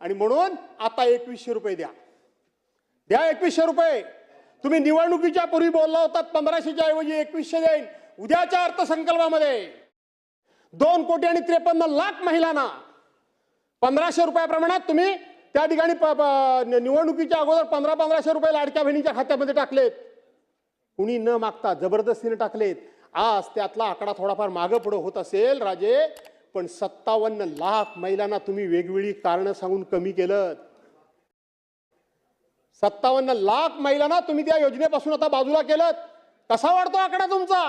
आणि म्हणून आता 2100 रुपये द्या, द्या 2100 रुपये. तुम्ही निवडणुकीच्या पूर्वी बोलला होता 1500च्या ऐवजी 2100 देईन. उद्याच्या अर्थसंकल्पामध्ये 2,53,00,000 महिलांना 1500 रुपया प्रमाणात तुम्ही त्या ठिकाणी निवडणुकीच्या अगोदर 1500 रुपये लाडक्या बहिणीच्या खात्यामध्ये टाकलेत. कुणी न मागता जबरदस्तीने टाकलेत. आज त्यातला आकडा थोडाफार मागे पुढे होत असेल राजे, पण 57 लाख महिलांना तुम्ही वेगवेगळी कारणं सांगून कमी केलं. 57 लाख महिलांना तुम्ही त्या योजनेपासून आता बाजूला केलं. कसा वाढतो आकडा तुमचा?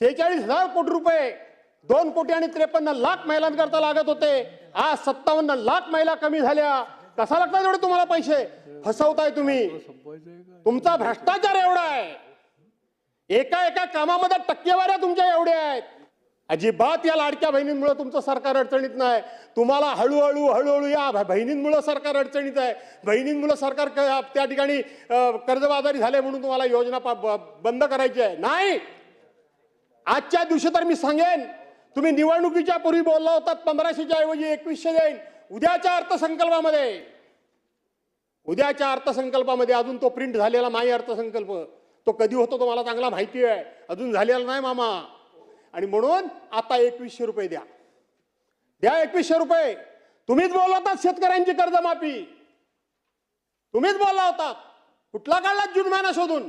46,000 कोटी रुपये 2,53,00,000 महिलांकरता लागत होते. आज 57 लाख महिला कमी झाल्या. कसा लागतात एवढे तुम्हाला पैसे? फसवताय तुम्ही. तुमचा भ्रष्टाचार एवढा आहे. एका एका कामामध्ये टक्केवाऱ्या तुमच्या एवढ्या आहेत. अजिबात या लाडक्या बहिणींमुळे तुमचं सरकार अडचणीत नाही. तुम्हाला हळूहळू या बहिणींमुळे सरकार अडचणीत आहे. बहिणींमुळे सरकार त्या ठिकाणी कर्जबाजारी झाले म्हणून तुम्हाला योजना बंद करायची आहे. नाही, आजच्या दिवशी तर मी सांगेन, तुम्ही निवडणुकीच्या पूर्वी बोलला होता 1500च्या ऐवजी 2100 देईन. उद्याच्या अर्थसंकल्पामध्ये अजून तो प्रिंट झालेला नाही अर्थसंकल्प. तो कधी होतो तुम्हाला चांगला माहिती आहे. अजून झालेला नाही मामा. आणि म्हणून आता 2100 रुपये द्या, द्या 2100 रुपये. तुम्हीच बोलला होता शेतकऱ्यांची कर्जमाफी, तुम्हीच बोलला होता. कुठला काढला जुर्माना शोधून?